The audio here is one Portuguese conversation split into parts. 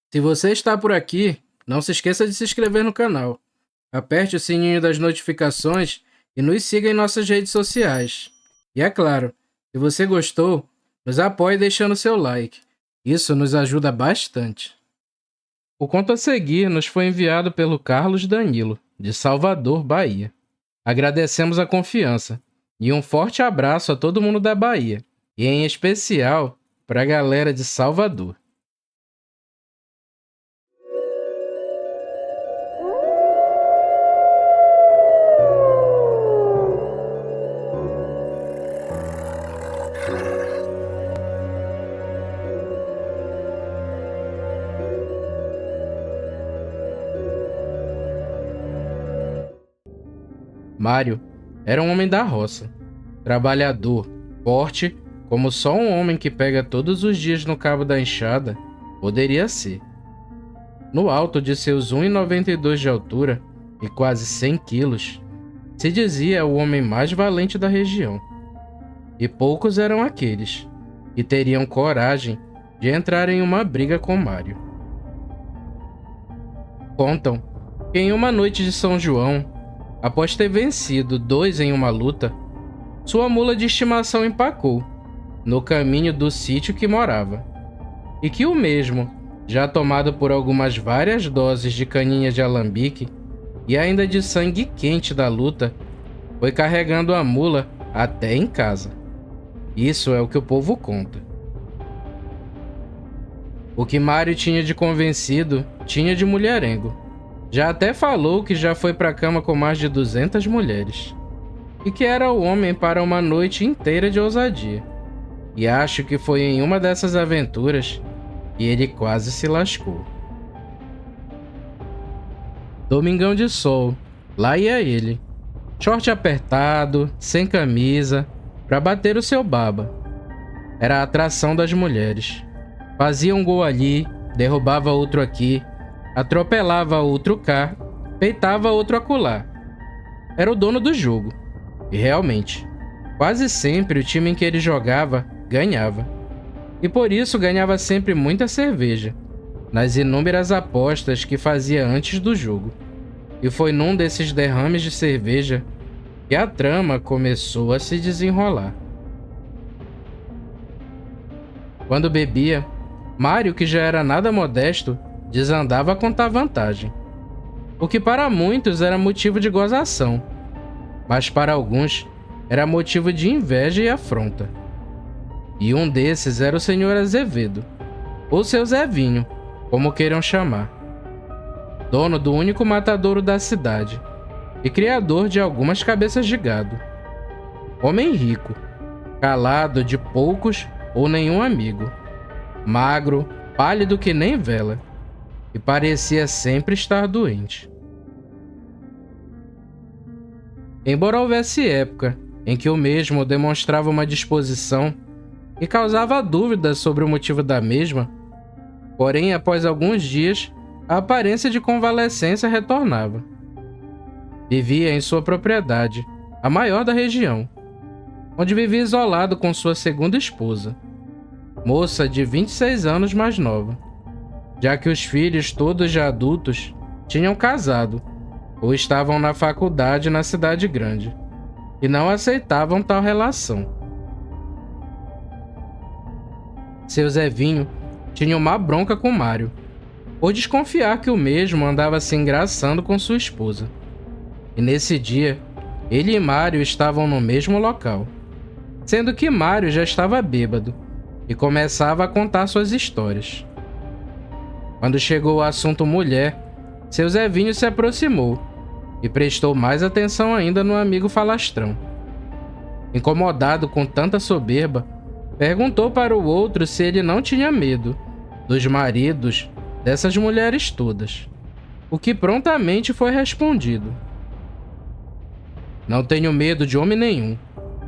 Se você está por aqui, não se esqueça de se inscrever no canal. Aperte o sininho das notificações e nos siga em nossas redes sociais. E é claro, se você gostou, nos apoie deixando seu like. Isso nos ajuda bastante. O conto a seguir nos foi enviado pelo Carlos Danilo, de Salvador, Bahia. Agradecemos a confiança e um forte abraço a todo mundo da Bahia, e em especial para a galera de Salvador. Mário era um homem da roça, trabalhador, forte, como só um homem que pega todos os dias no cabo da enxada poderia ser. No alto de seus 1,92 de altura e quase 100 quilos, se dizia o homem mais valente da região. E poucos eram aqueles que teriam coragem de entrar em uma briga com Mário. Contam que em uma noite de São João, após ter vencido 2 em uma luta, sua mula de estimação empacou no caminho do sítio que morava, e que o mesmo, já tomado por algumas várias doses de caninha de alambique e ainda de sangue quente da luta, foi carregando a mula até em casa. Isso é o que o povo conta. O que Mário tinha de convencido, tinha de mulherengo. Já até falou que já foi pra cama com mais de 200 mulheres. E que era o homem para uma noite inteira de ousadia. E acho que foi em uma dessas aventuras que ele quase se lascou. Domingão de sol, lá ia ele. Short apertado, sem camisa, pra bater o seu baba. Era a atração das mulheres. Fazia um gol ali, derrubava outro aqui, atropelava outro cá, peitava outro acolá. Era o dono do jogo. E realmente, quase sempre o time em que ele jogava ganhava. E por isso ganhava sempre muita cerveja, nas inúmeras apostas que fazia antes do jogo. E foi num desses derrames de cerveja que a trama começou a se desenrolar. Quando bebia, Mário, que já era nada modesto, desandava a contar vantagem. O que para muitos era motivo de gozação, mas para alguns era motivo de inveja e afronta. E um desses era o senhor Azevedo, ou seu Zevinho, como queiram chamar. Dono do único matadouro da cidade e criador de algumas cabeças de gado. Homem rico, calado de poucos ou nenhum amigo, magro, pálido que nem vela, e parecia sempre estar doente. Embora houvesse época em que o mesmo demonstrava uma disposição e causava dúvidas sobre o motivo da mesma, porém, após alguns dias, a aparência de convalescência retornava. Vivia em sua propriedade, a maior da região, onde vivia isolado com sua segunda esposa, moça de 26 anos mais nova, já que os filhos, todos já adultos, tinham casado ou estavam na faculdade na cidade grande e não aceitavam tal relação. Seu Zevinho tinha uma bronca com Mário, por desconfiar que o mesmo andava se engraçando com sua esposa. E nesse dia, ele e Mário estavam no mesmo local, sendo que Mário já estava bêbado e começava a contar suas histórias. Quando chegou o assunto mulher, seu Zevinho se aproximou e prestou mais atenção ainda no amigo falastrão. Incomodado com tanta soberba, perguntou para o outro se ele não tinha medo dos maridos dessas mulheres todas, o que prontamente foi respondido. Não tenho medo de homem nenhum,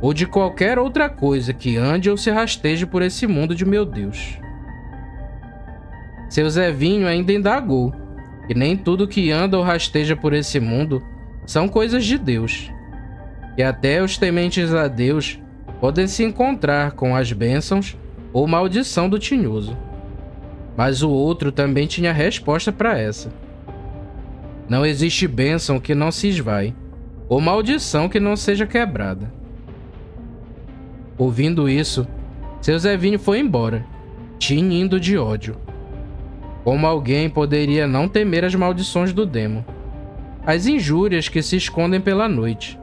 ou de qualquer outra coisa que ande ou se rasteje por esse mundo de meu Deus. Seu Zevinho ainda indagou que nem tudo que anda ou rasteja por esse mundo são coisas de Deus, que até os tementes a Deus podem se encontrar com as bênçãos ou maldição do tinhoso. mas o outro também tinha resposta para essa. Não existe bênção que não se esvai, ou maldição que não seja quebrada. Ouvindo isso, seu Zevinho foi embora, tinindo de ódio. Como alguém poderia não temer as maldições do demo? As injúrias que se escondem pela noite.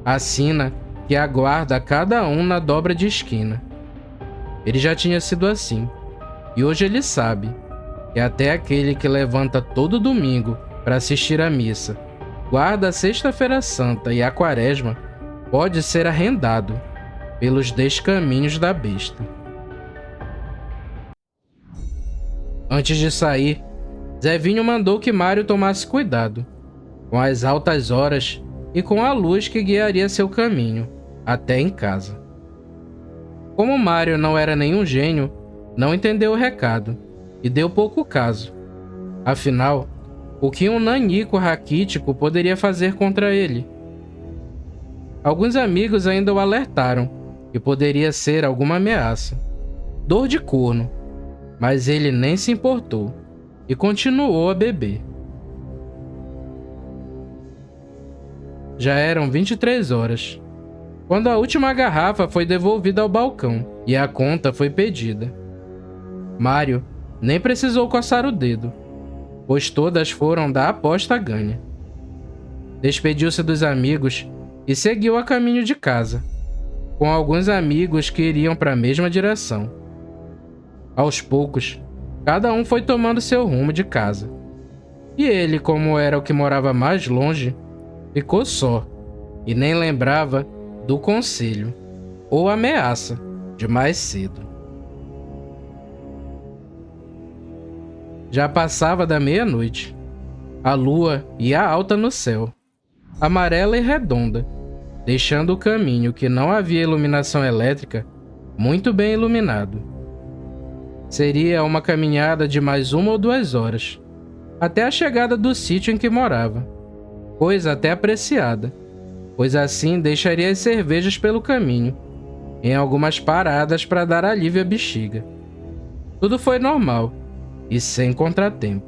A sina que aguarda cada um na dobra de esquina. Ele já tinha sido assim, e hoje ele sabe que até aquele que levanta todo domingo para assistir à missa, guarda a Sexta-feira Santa e a Quaresma, pode ser arrendado pelos descaminhos da besta. Antes de sair, Zevinho mandou que Mário tomasse cuidado com as altas horas e com a luz que guiaria seu caminho até em casa. Como Mário não era nenhum gênio, não entendeu o recado e deu pouco caso. Afinal, o que um nanico raquítico poderia fazer contra ele? Alguns amigos ainda o alertaram que poderia ser alguma ameaça. Dor de corno, mas ele nem se importou e continuou a beber. Já eram 23 horas, quando a última garrafa foi devolvida ao balcão e a conta foi pedida. Mário nem precisou coçar o dedo, pois todas foram da aposta ganha. Despediu-se dos amigos e seguiu a caminho de casa, com alguns amigos que iriam para a mesma direção. Aos poucos, cada um foi tomando seu rumo de casa. E ele, como era o que morava mais longe, ficou só e nem lembrava do conselho ou ameaça de mais cedo. Já passava da meia-noite. A lua ia alta no céu, amarela e redonda, deixando o caminho que não havia iluminação elétrica muito bem iluminado. Seria uma caminhada de mais 1 ou 2 horas, até a chegada do sítio em que morava, coisa até apreciada, pois assim deixaria as cervejas pelo caminho, em algumas paradas para dar alívio à bexiga. Tudo foi normal e sem contratempo.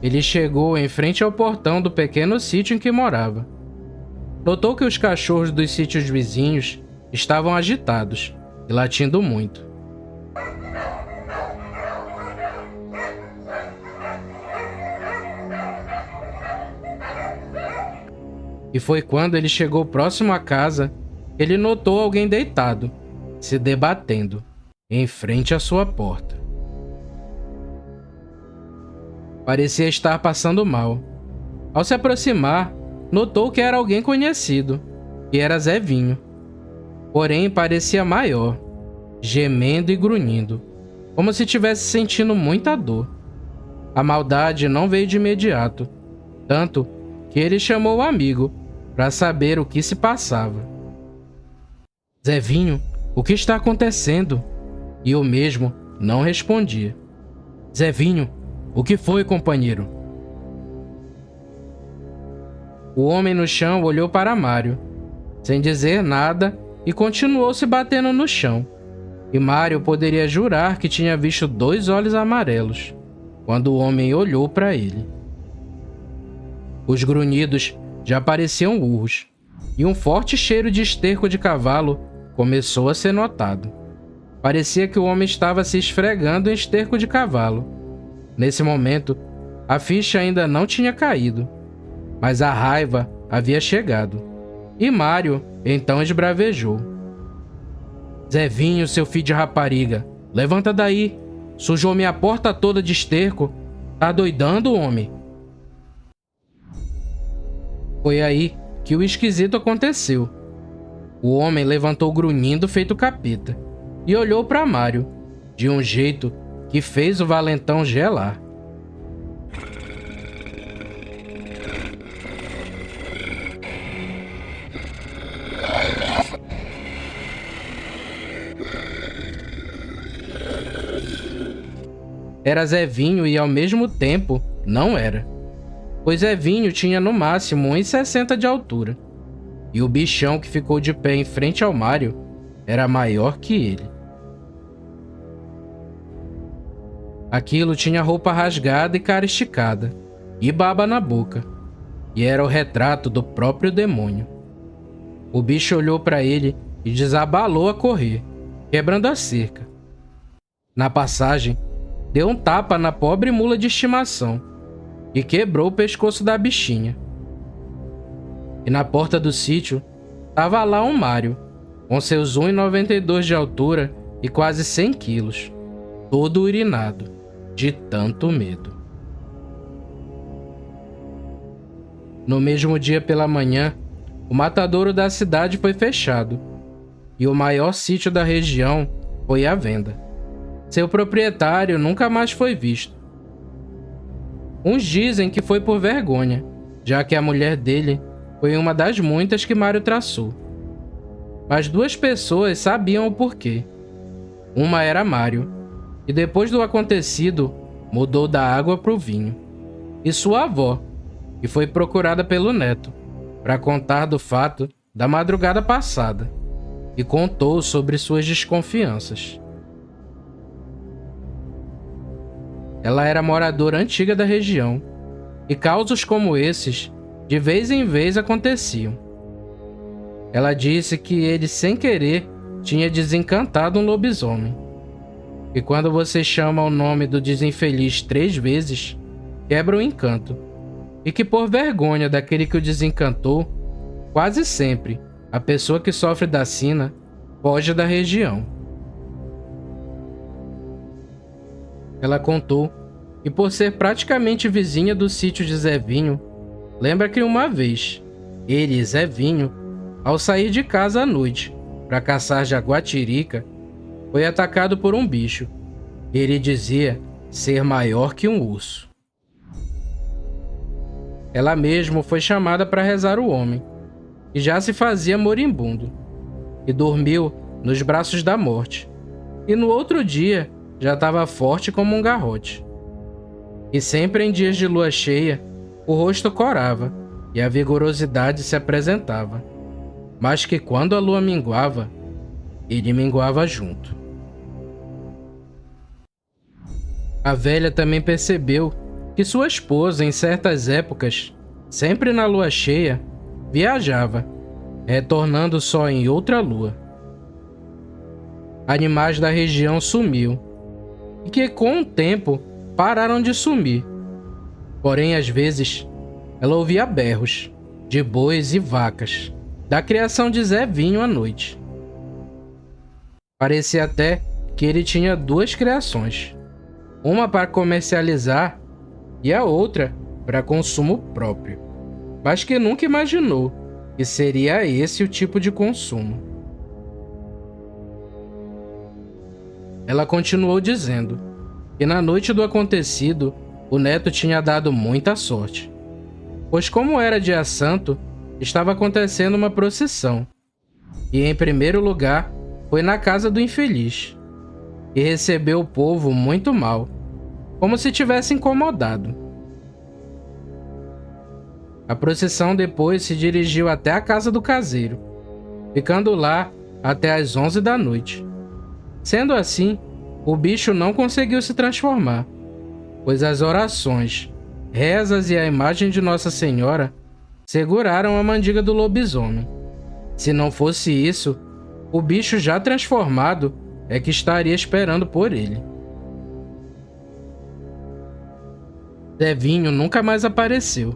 Ele chegou em frente ao portão do pequeno sítio em que morava. Notou que os cachorros dos sítios vizinhos estavam agitados e latindo muito. E foi quando ele chegou próximo à casa que ele notou alguém deitado, se debatendo, em frente à sua porta. Parecia estar passando mal. Ao se aproximar, notou que era alguém conhecido, que era Zevinho. Porém, parecia maior, gemendo e grunhindo, como se estivesse sentindo muita dor. A maldade não veio de imediato, tanto que ele chamou o amigo para saber o que se passava. Zevinho, o que está acontecendo? E o mesmo não respondia. Zevinho, o que foi, companheiro? O homem no chão olhou para Mário, sem dizer nada, e continuou se batendo no chão. E Mário poderia jurar que tinha visto 2 olhos amarelos, quando o homem olhou para ele. Os grunhidos já pareciam urros, e um forte cheiro de esterco de cavalo começou a ser notado. Parecia que o homem estava se esfregando em esterco de cavalo. Nesse momento, a ficha ainda não tinha caído, mas a raiva havia chegado, e Mário então esbravejou. Zevinho, seu filho de rapariga, levanta daí, sujou minha porta toda de esterco, tá doidando, homem? Foi aí que o esquisito aconteceu. O homem levantou grunhindo feito capeta e olhou para Mário, de um jeito que fez o valentão gelar. Era Zevinho e ao mesmo tempo não era, pois Zevinho tinha no máximo 1,60 de altura, e o bichão que ficou de pé em frente ao Mário era maior que ele. Aquilo tinha roupa rasgada e cara esticada, e baba na boca, e era o retrato do próprio demônio. O bicho olhou para ele e desabalou a correr, quebrando a cerca. Na passagem, deu um tapa na pobre mula de estimação e quebrou o pescoço da bichinha. E na porta do sítio, estava lá um Mário, com seus 1,92 de altura e quase 100 quilos, todo urinado, de tanto medo. No mesmo dia pela manhã, o matadouro da cidade foi fechado e o maior sítio da região foi à venda. Seu proprietário nunca mais foi visto. Uns dizem que foi por vergonha, já que a mulher dele foi uma das muitas que Mário traçou. Mas 2 pessoas sabiam o porquê. Uma era Mário, e depois do acontecido, mudou da água para o vinho. E sua avó, que foi procurada pelo neto, para contar do fato da madrugada passada, e contou sobre suas desconfianças. Ela era moradora antiga da região, e causos como esses, de vez em vez, aconteciam. Ela disse que ele, sem querer, tinha desencantado um lobisomem. E quando você chama o nome do desinfeliz 3 vezes, quebra o encanto. E que por vergonha daquele que o desencantou, quase sempre a pessoa que sofre da sina foge da região. Ela contou que, por ser praticamente vizinha do sítio de Zevinho, lembra que uma vez, ele e Zevinho, ao sair de casa à noite para caçar jaguatirica, foi atacado por um bicho. Ele dizia ser maior que um urso. Ela mesma foi chamada para rezar o homem, que já se fazia moribundo, e dormiu nos braços da morte, e no outro dia já estava forte como um garrote. E sempre em dias de lua cheia, o rosto corava e a vigorosidade se apresentava, mas que quando a lua minguava, ele minguava junto. A velha também percebeu que sua esposa, em certas épocas, sempre na lua cheia, viajava, retornando só em outra lua. Animais da região sumiam, e que com o tempo pararam de sumir. Porém, às vezes, ela ouvia berros de bois e vacas, da criação de Zevinho à noite. Parecia até que ele tinha 2 criações, uma para comercializar e a outra para consumo próprio, mas que nunca imaginou que seria esse o tipo de consumo. Ela continuou dizendo que na noite do acontecido, o neto tinha dado muita sorte, pois como era dia santo, estava acontecendo uma procissão, e em primeiro lugar foi na casa do infeliz, e recebeu o povo muito mal, como se tivesse incomodado. A procissão depois se dirigiu até a casa do caseiro, ficando lá até às 11 da noite. Sendo assim, o bicho não conseguiu se transformar, pois as orações, rezas e a imagem de Nossa Senhora seguraram a mandiga do lobisomem. Se não fosse isso, o bicho já transformado é que estaria esperando por ele. Zevinho nunca mais apareceu,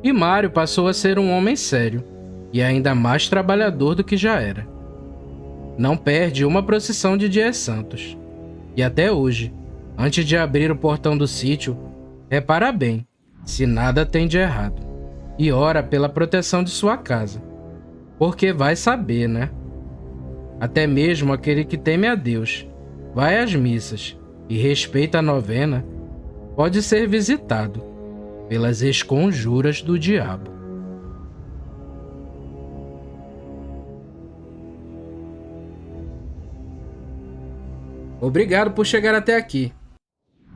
e Mário passou a ser um homem sério e ainda mais trabalhador do que já era. Não perde uma procissão de dias santos, e até hoje, antes de abrir o portão do sítio, repara bem se nada tem de errado e ora pela proteção de sua casa, porque vai saber, né? Até mesmo aquele que teme a Deus, vai às missas e respeita a novena, pode ser visitado pelas esconjuras do diabo. Obrigado por chegar até aqui.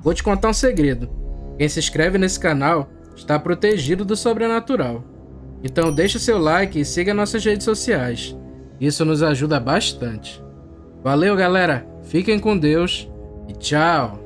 Vou te contar um segredo. Quem se inscreve nesse canal está protegido do sobrenatural. Então deixa seu like e siga nossas redes sociais. Isso nos ajuda bastante. Valeu, galera. Fiquem com Deus e tchau.